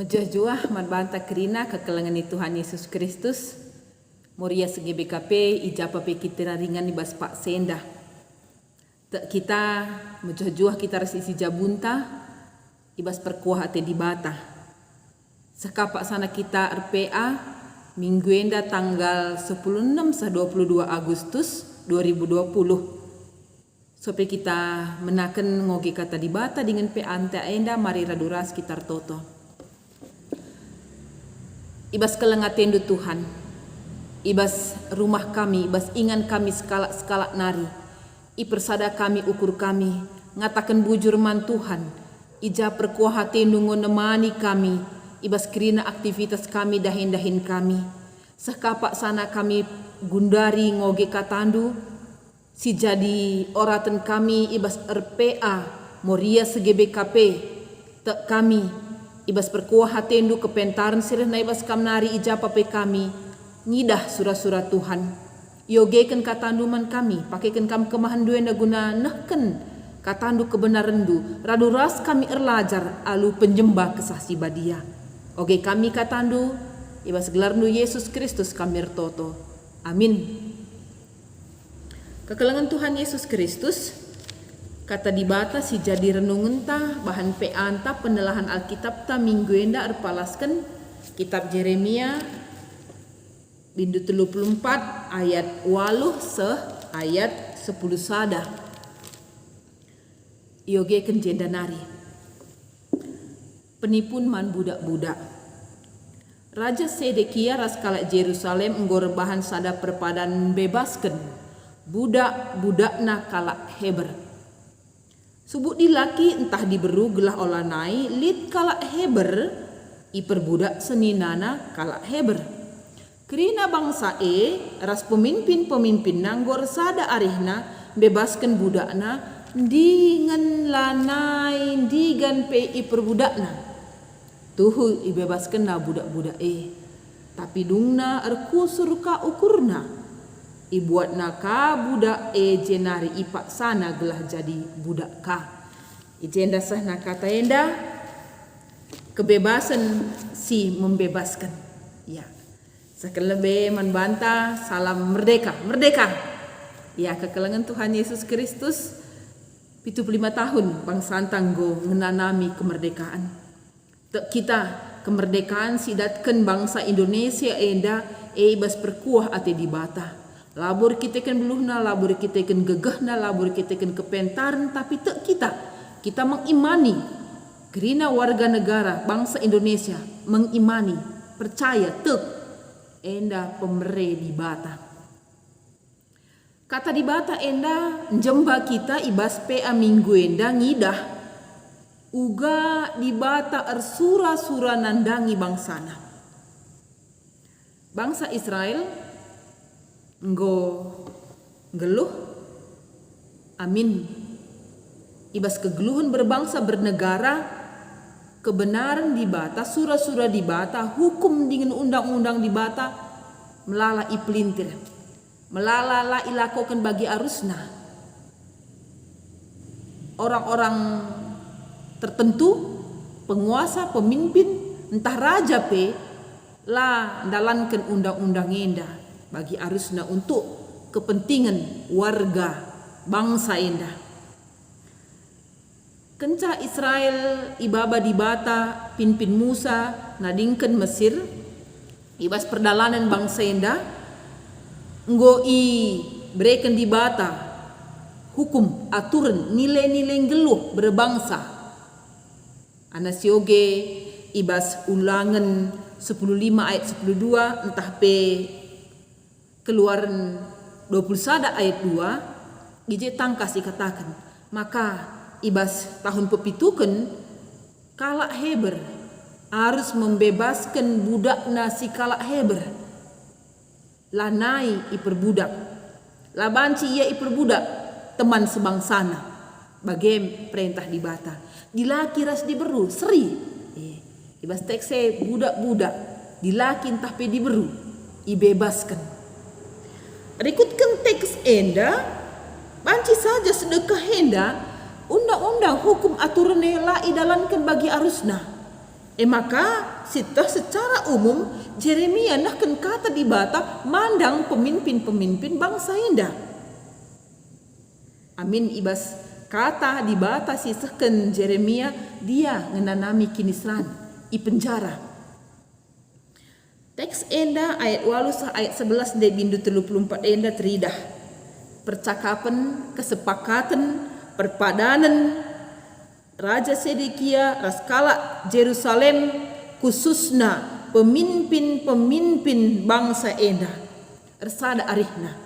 Menjajuah banta kerina kekelengan Tuhan Yesus Kristus. Moria segi BKP ijapa pe kita ringan di bas pak senda. Tak kita menjajuah kita resisi jabunta ibas perkuah ate di bata. Sekapak sana kita RPA minggu enda tanggal 16/22 Agustus 2020. Sope kita menaken ngoge kata di bata dengan pe ante enda mari raduras sekitar toto. Ibas kelengatendu Tuhan, ibas rumah kami, ibas ingan kami skala nari, ipersada kami ukur kami, ngatakan bujur man Tuhan, ija perkuah hatendu ngonemani kami, ibas kerina aktivitas kami dahin kami, sekapak sana kami gundari ngoge katandu, si jadi oratan kami ibas RPA, moria sege BKP, tak kami, ibas perkuah hatendu kepentaran sirih na ibas kamnari ijapa pe kami ngidah surah-surah Tuhan yogekan katanduman kami pakaikan kami kemahan duenda guna nehken katandu kebenaran du raduras kami erlajar alu penjembah kesahsi badia oge kami katandu ibas gelarnu Yesus Kristus kami ertoto amin. Kekelengan Tuhan Yesus Kristus kata di bata si jadi renungan ta bahan pe anta penelahan Alkitab ta minggu enda erpalaskan kitab Yeremia bindu 34 ayat 8 seh ayat 10 sada yoge kenjenda nari penipun man budak-budak Raja Sedekia raskala Jerusalem enggor bahan sada perpadan bebaskan budak-budakna kalak Heber Subuk dilaki entah diberu gelah olanai lid kalak Heber iperbudak seninana kalak Heber. Kerina bangsa ras pemimpin nanggor sada arihna bebaskan budakna dengan lanai digan pe iperbudakna. Tuhu ibebaskan na budak-budak tapi dungna erkusur ka ukurna. Ibuat naka budak jenari ipak sana gelah jadi budak ka. Ijenda sah naka taenda kebebasan si membebaskan. Ya. Sekelebe membanta salam merdeka. Ya kekelengan Tuhan Yesus Kristus 75 tahun bangsa tanggo menanami kemerdekaan. Kita kemerdekaan sidatkan bangsa Indonesia enda ibas perkuah ate di bata. Labur kita kan beluhna, labur kita kan gegahna, labur kita kan kepentaran, tapi tak kita mengimani kerina warga negara bangsa Indonesia mengimani percaya tek enda pemere di bata. Kata di bata enda jemba kita ibas PA minggu enda ngidah uga di bata ersura-sura nandangi bangsana. Bangsa Israel geluh amin ibas kegeluhan berbangsa bernegara kebenaran di bata surah-surah di bata hukum dengan undang-undang di bata melala ipelintir melala la ilakokan bagi arusna orang-orang tertentu penguasa pemimpin entah raja pe la dalankan undang-undang enda bagi arusna untuk kepentingan warga bangsa indah. Kenca Israel ibaba di bata pinpin Musa nadingken Mesir ibas perdalanan bangsa indah ngoi bereken di bata hukum aturan nilai-nilai geluh berbangsa anasioge ibas ulangan 15 ayat 12 entah pe Keluaran 21 ayat 2 gije tangkas dikatakan maka ibas tahun pepituken kalak Heber harus membebaskan budak nasi kalak Heber lanai iperbudak labanci ia iperbudak teman sebangsana bagai perintah di bata dilaki ras diberu seri ibas tekse budak-budak dilaki entah pe diberu ibebaskan. Rikutkan teks enda, banci saja sedekah enda, undang-undang hukum aturan la idalankan bagi arusna. Maka secara umum Jeremia nahkan kata di bata mandang pemimpin-pemimpin bangsa enda. Amin ibas kata di bata sisahkan Jeremia dia ngenanami kinisran i penjara. Teks enda ayat 8 ayat 11 de bindu 34 enda teridah. Percakapan, kesepakatan, perpadanan Raja Sedekia raskala Jerusalem khususna pemimpin-pemimpin bangsa enda ersada arihna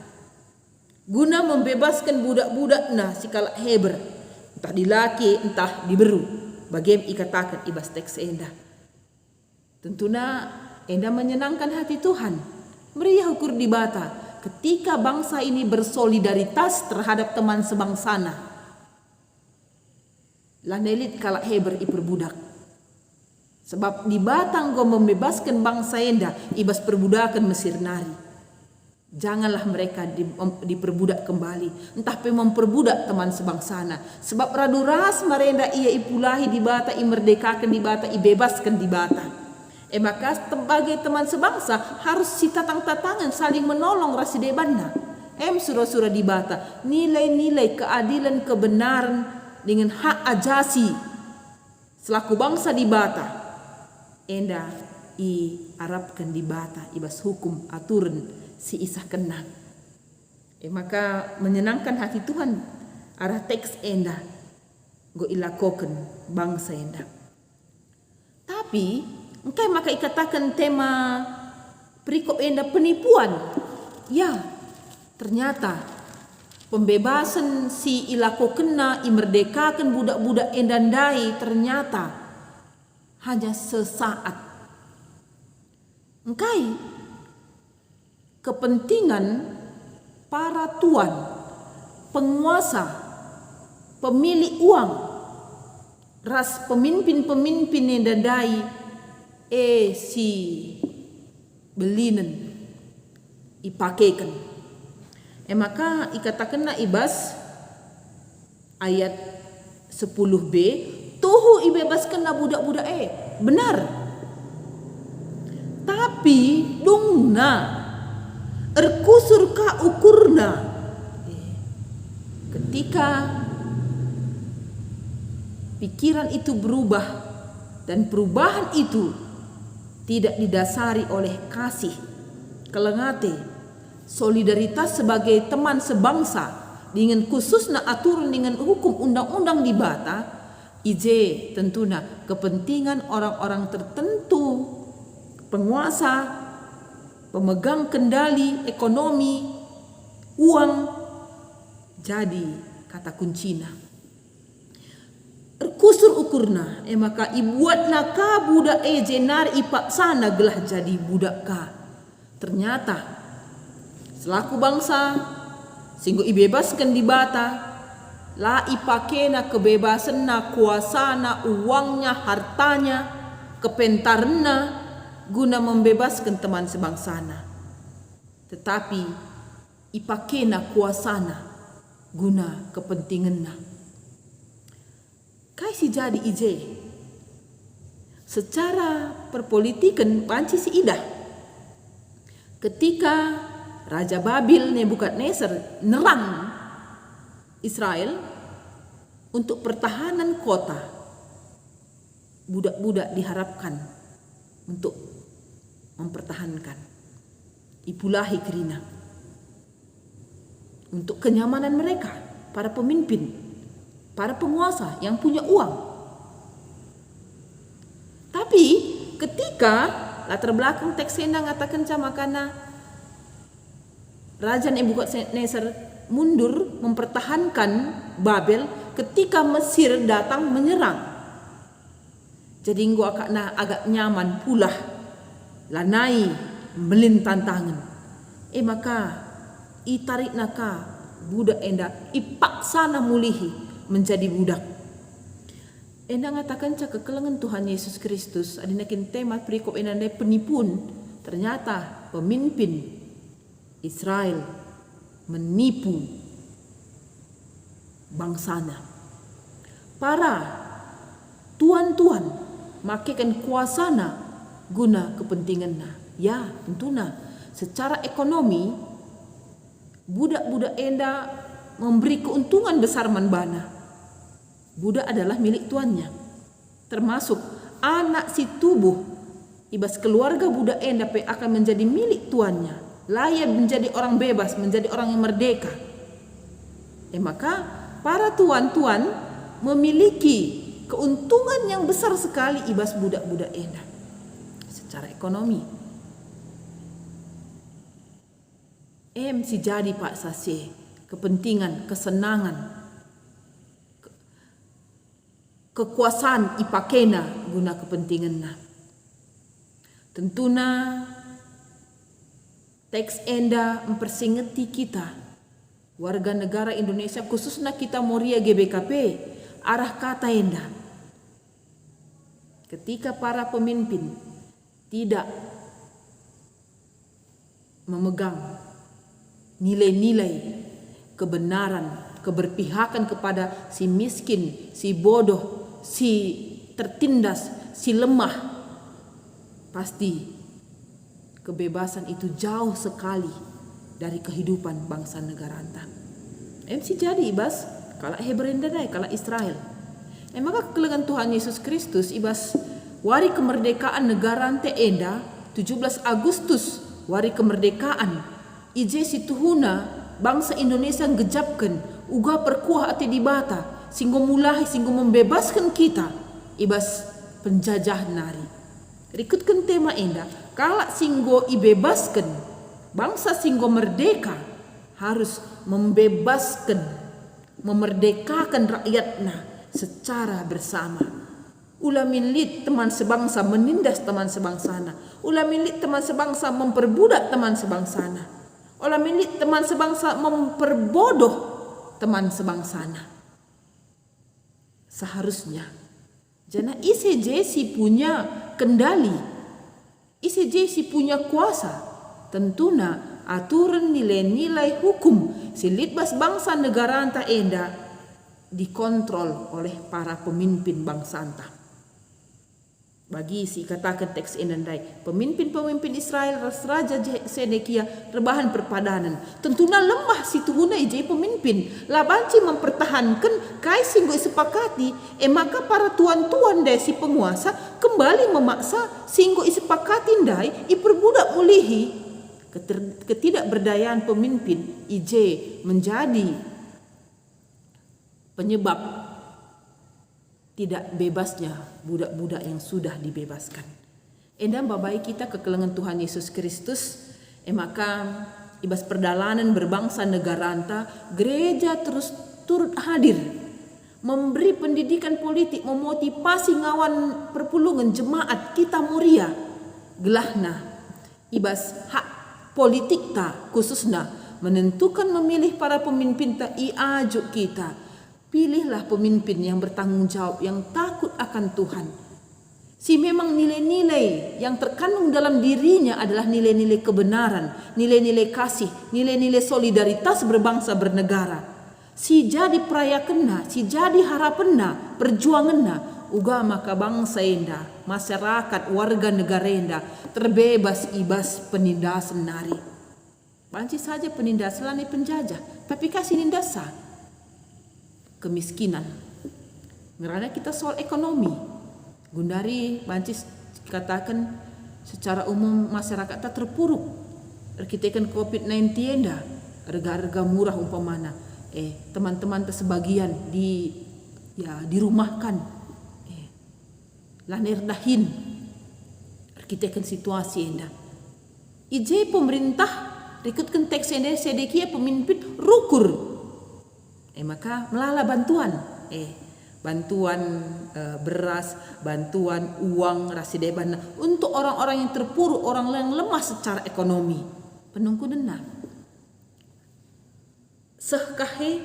guna membebaskan budak-budakna sikala Heber entah dilaki entah diberu bagaimana ikatakan ibas teks enda. Tentunya enda menyenangkan hati Tuhan meriah ukur di bata ketika bangsa ini bersolidaritas terhadap teman sebangsana. Lanelit kalak Heber iperbudak. Sebab di batang go membebaskan bangsa enda ibas perbudakan Mesir nari. Janganlah mereka diperbudak kembali. Entah pe memperbudak teman sebangsana. Sebab radu ras merenda ia ipulahi di bata, imerdekakan di bata, ibebaskan di bata. Maka sebagai teman sebangsa harus si tatang-tatangan saling menolong rasidebanna. Surah-surah di bata. Nilai-nilai keadilan kebenaran dengan hak ajasi selaku bangsa di bata enda i arabkan di bata ibas hukum aturan si isah kena. Maka menyenangkan hati Tuhan arah teks enda go ilakoken bangsa enda. Tapi engkai maka ikatakan tema perikop enda penipuan. Ya, ternyata pembebasan si ilako kena imerdekakan budak-budak endandai ternyata hanya sesaat. Engkai kepentingan para tuan, penguasa, pemilik uang, ras pemimpin-pemimpin endandai si belinen ipakaikan. Maka ikatakan na ibas ayat 10b tuhu ibebaskan na budak-budak benar. Tapi dungna erkusur ka ukurna ketika pikiran itu berubah dan perubahan itu tidak didasari oleh kasih, kelengate, solidaritas sebagai teman sebangsa dengan khususnya aturan dengan hukum undang-undang di bata ije tentunya kepentingan orang-orang tertentu, penguasa, pemegang kendali ekonomi, uang jadi kata kuncinya. Kusur ukurna maka ibuatna ka budak jenar ipak sana gelah jadi budak ka. Ternyata selaku bangsa singgo ibebaskan di bata la ipakena kebebasan na kuasana uangnya hartanya kepentarna guna membebaskan teman sebangsana, tetapi ipakena kuasana guna kepentinganna. Kai si jadi ije secara perpolitikan panci si idah ketika Raja Babil Nebukadnezar nerang Israel untuk pertahanan kota. Budak-budak diharapkan untuk mempertahankan. Ipulahi kerina untuk kenyamanan mereka, para pemimpin, para penguasa yang punya uang. Tapi ketika latar belakang teks enda ngatakan camakana Raja Nebukadnezar mundur mempertahankan Babel ketika Mesir datang menyerang. Jadi gua agak nyaman pula lanai melin tantangan. Maka itarik naka budak enda ipaksana mulihi menjadi budak. Enda ngatakan cak kekelengan Tuhan Yesus Kristus adinakin tema perikop enda penipun. Ternyata pemimpin Israel menipu bangsana. Para tuan-tuan makekan kuasana guna kepentinganna. Ya, tentunya secara ekonomi budak-budak enda memberi keuntungan besar manbana. Budak adalah milik tuannya, termasuk anak si tubuh ibas keluarga budak enda akan menjadi milik tuannya, layak menjadi orang bebas, menjadi orang yang merdeka. Maka para tuan-tuan memiliki keuntungan yang besar sekali ibas budak-budak enda secara ekonomi. Si jadi Pak Sase kepentingan, kesenangan, kekuasaan ipakena guna kepentinganna. Tentunya teks enda mempersingeti kita warga negara Indonesia, khususnya kita Moria GBKP, arah kata enda. Ketika para pemimpin tidak memegang nilai-nilai kebenaran, keberpihakan kepada si miskin, si bodoh, si tertindas, si lemah, pasti kebebasan itu jauh sekali dari kehidupan bangsa negara anta. MC jadi ibas kala Hebrenda dai, kala Israel. Maka kelengan Tuhan Yesus Kristus ibas wari kemerdekaan negara ante enda 17 Agustus wari kemerdekaan ije situhuna bangsa Indonesia ngejapkan uga perkuah ate di bata singgo mulahi singgo membebaskan kita ibas penjajah nari. Rikutkan tema enda kala singgo ibebaskan bangsa singgo merdeka harus membebaskan, memerdekakan rakyatnya secara bersama. Ulah milit teman sebangsa menindas teman sebangsana. Ulah milit teman sebangsa memperbudak teman sebangsana. Ulah milit teman sebangsa memperbodoh teman sebangsana. Seharusnya jana ICJ punya kendali, ICJ punya kuasa. Tentunya aturan nilai-nilai hukum silitbas bangsa negara anta enda dikontrol oleh para pemimpin bangsa anta. Bagi si katakan teks endandai pemimpin-pemimpin Israel Raja Sedekia rebahan perpadanan. Tentunya lemah si tuhuna ije pemimpin labanci mempertahankan kai singgo sepakati. Maka para tuan-tuan dari si penguasa kembali memaksa singgo sepakati ndai iperbudak mulihi. Ketidakberdayaan pemimpin IJ menjadi penyebab tidak bebasnya budak-budak yang sudah dibebaskan. Endam babai kita kekelengan Tuhan Yesus Kristus, maka ibas perdalanan berbangsa negara anta, gereja terus turut hadir, memberi pendidikan politik, memotivasi ngawan perpulungan jemaat kita Moria, gelahna ibas hak politik ta khususnya menentukan memilih para pemimpin ta iajuk kita. Pilihlah pemimpin yang bertanggung jawab, yang takut akan Tuhan. Si memang nilai-nilai yang terkandung dalam dirinya adalah nilai-nilai kebenaran, nilai-nilai kasih, nilai-nilai solidaritas berbangsa bernegara. Si jadi prayakenna, si jadi harapenna, perjuanganna, uga maka bangsa enda, masyarakat, warga negara enda terbebas ibas penindasan nari. Banci saja penindasan penjajah, tapi kasih nindasan kemiskinan. Ngerana kita soal ekonomi. Gundari bancis katakan secara umum masyarakat tak terpuruk. Kita COVID-19 enda, harga-harga murah umpamana. Teman-teman sebagian dirumahkan. Lanir dahin. Kita situasi enda. IJ pemerintah rikutkan teks enda Sedekia pemimpin rukur. Maka melala bantuan, bantuan beras, bantuan uang, rasideban untuk orang-orang yang terpuruk, orang yang lemah secara ekonomi. Penunggu dena. Sehkahe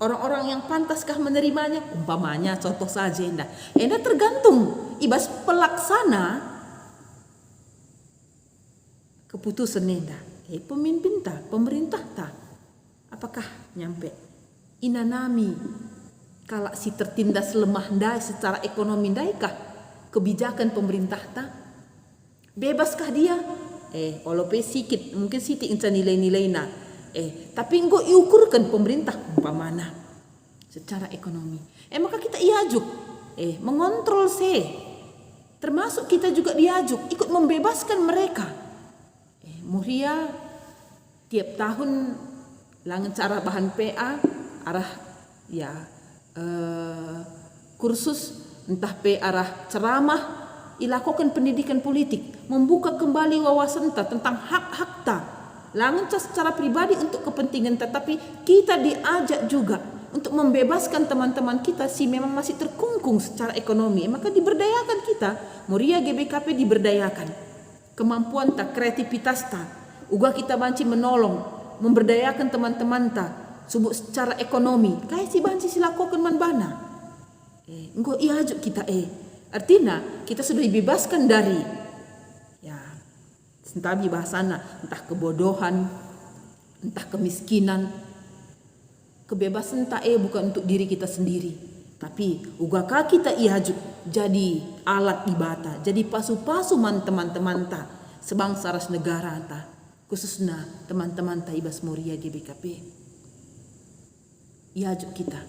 orang-orang yang pantaskah menerimanya? Umpamanya contoh saja enda tergantung ibas pelaksana keputusan enda. Pemimpin ta, pemerintah ta, apakah nyampe? Inanami kala si tertindas lemah ndai secara ekonomi ndaikah kebijakan pemerintah ta? Bebaskah dia? Walaupun sikit, mungkin sitik inca nilai-nilai na. Tapi engkau iukurkan pemerintah umpamana secara ekonomi. Maka kita iajuk mengontrol termasuk kita juga diajuk ikut membebaskan mereka. Muria tiap tahun langen cara bahan PA arah kursus entah arah ceramah ilakukan pendidikan politik, membuka kembali wawasan tentang hak-hak langen secara pribadi untuk kepentingan tapi kita diajak juga untuk membebaskan teman-teman kita memang masih terkungkung secara ekonomi, maka diberdayakan kita. Muria GBKP diberdayakan, kemampuan kreativitas uga kita banci menolong, memberdayakan teman-teman subuk secara ekonomi. Kayak si banci silakokan manbana. Engko ihajuk kita artinya kita sudah dibebaskan dari entah bahasana, entah kebodohan, entah kemiskinan. Kebebasan bukan untuk diri kita sendiri, tapi ugakah kita ihajuk jadi alat ibata, jadi pasu-pasu teman-teman sebangsa ras negara khususnya teman-teman ibas Muria GBKP. Ihajuk kita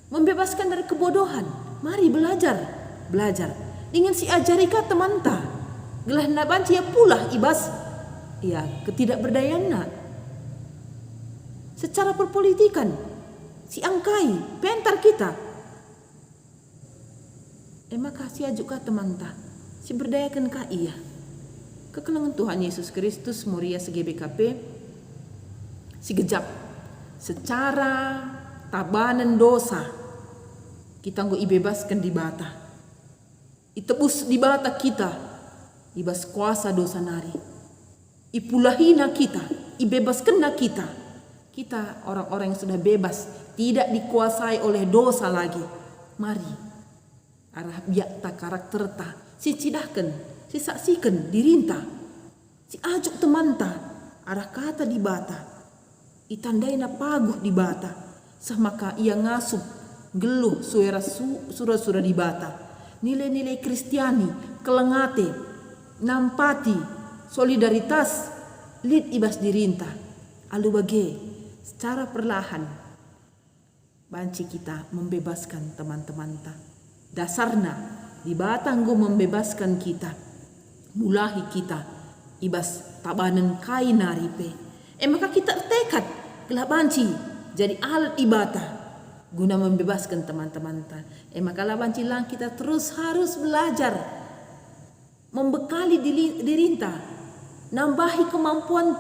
membebaskan dari kebodohan. Mari belajar ingin si ajarika teman gelah nabanci pula ibas ketidakberdayaan secara perpolitikan si angkai pentar kita. Maka si ajuka teman si berdayakan iya kekelangan Tuhan Yesus Kristus Muria GBKP si gejap secara tabanan dosa kita nggo ibebaskan di bata, itebus di bata kita ibas kuasa dosa nari, ipulahina kita, ibebaskan kita orang-orang yang sudah bebas, tidak dikuasai oleh dosa lagi. Mari arah biak karakter si cidahkan, si saksikan dirinta, si ajuk teman arah kata di bata, itandai na paguh di bata, maka ia ngasup geluh surah-surah di bata, nilai-nilai Kristiani, kelengate, nampati, solidaritas, lid ibas dirinta, alu bage secara perlahan banci kita membebaskan teman-teman dasarna di batanggo membebaskan kita mulahi kita ibas tabanan kain naripe maka kita tekad gelah banci jadi alat ibata guna membebaskan teman-teman maka lah banci lang kita terus harus belajar membekali dirinta nambahi kemampuan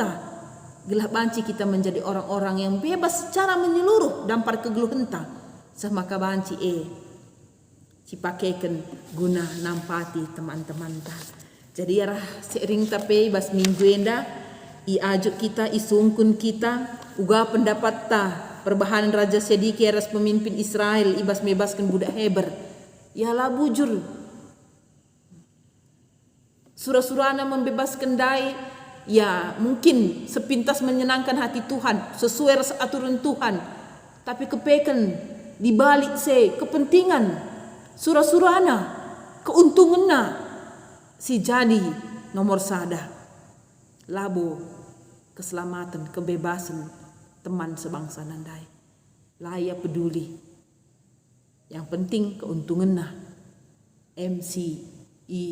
gelah banci kita menjadi orang-orang yang bebas secara menyeluruh dampar kegeluh henta semaka banci cipakaikan guna nampati teman-teman jadi arah seiring tapi bas minggu enda iajuk kita isungkun kita uga pendapat perbahanan Raja Sedekias pemimpin Israel ibas mebaskan budak Heber ialah bujur surah-surana membebaskan dai mungkin sepintas menyenangkan hati Tuhan sesuai aturan Tuhan tapi kepekan dibalik kepentingan surah-surana keuntunganna si jadi nomor sada labo keselamatan kebebasan teman sebangsa nandai layak peduli yang penting keuntunganna MCI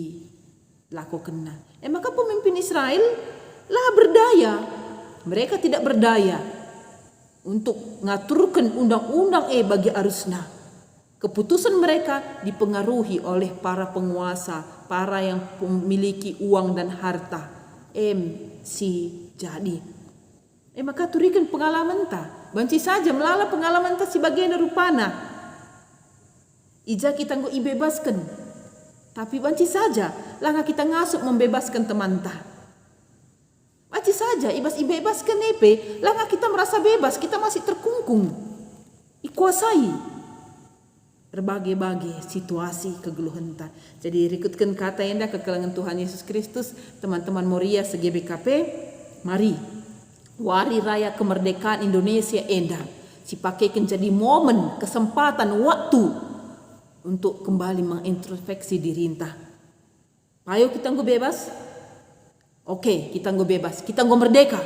lakukanna maka pemimpin Israel lah berdaya, mereka tidak berdaya untuk ngaturkan undang-undang bagi arusna. Keputusan mereka dipengaruhi oleh para penguasa, para yang memiliki uang dan harta. Jadi maka turikan pengalaman banci saja melala pengalaman si bagian rupana. Ija kita nggo ibebaskan, tapi banci saja langkah kita ngasuk membebaskan teman Baci saja ibas ibebaskan langkah kita merasa bebas, kita masih terkungkung, ikuasai berbagai-bagai situasi kegeluhan Jadi rikutkan kata enda kekelangan Tuhan Yesus Kristus, teman-teman Muria GBKP, mari wari raya kemerdekaan Indonesia enda, sipakaikan jadi momen, kesempatan, waktu untuk kembali mengintrospeksi diri entah. Ayo kita nggo bebas. Oke, kita nggo bebas, kita nggo merdeka.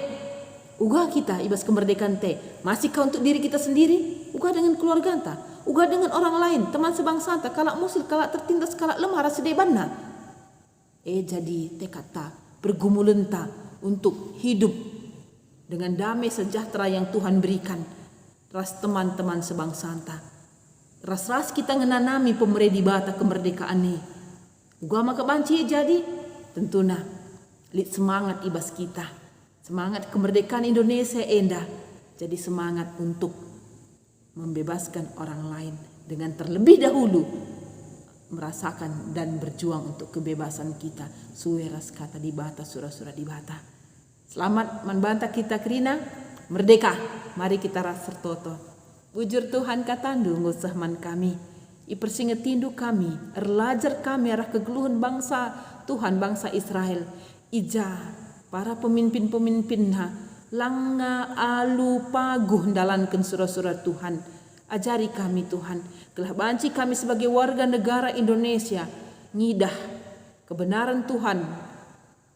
Uga kita ibas kemerdekaan teh. Masih kau untuk diri kita sendiri? Uga dengan keluarga anta, uga dengan orang lain, teman sebangsa anta, kalak musil, kalak tertindas, kalak lemah rasa debanna. Jadi tekata pergumulenta untuk hidup dengan damai sejahtera yang Tuhan berikan. Ras teman-teman sebangsa anta. Ras kita ngenanami pemerintah di bata kemerdekaan ini. Uga maka banci jadi tentunya lit semangat ibas kita. Semangat kemerdekaan Indonesia endah. Jadi semangat untuk membebaskan orang lain dengan terlebih dahulu merasakan dan berjuang untuk kebebasan kita. Suweras kata di bata, surah-surah di bata. Selamat membantah kita kerina merdeka. Mari kita ras sertoto. Bujur Tuhan katandu ngusah man kami. Ipersinget tindu kami, erlajar kami arah kegeluhan bangsa Tuhan, bangsa Israel. Ija para pemimpin-pemimpin langa alu paguh dalankan surah-surah Tuhan. Ajari kami Tuhan, telah banci kami sebagai warga negara Indonesia ngidah kebenaran Tuhan,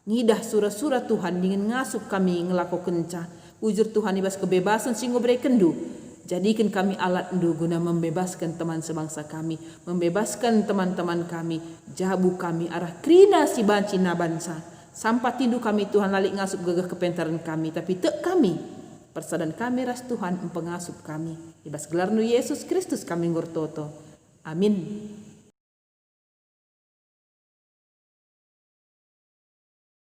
ngidah surah-surah Tuhan dengan ngasup kami ngelako kenca. Ujur Tuhan ibas kebebasan singgo berekendu. Jadikan kami alat endu guna membebaskan teman sebangsa kami, membebaskan teman-teman kami, jabu kami arah krina si banci na bansa. Sampai tindu kami Tuhan lalik ngasup gagah kepentaran kami, tapi tek kami persadan kami ras Tuhan empengasup kami. Ibas gelar nu Yesus Kristus kami ngurtoto. Amin.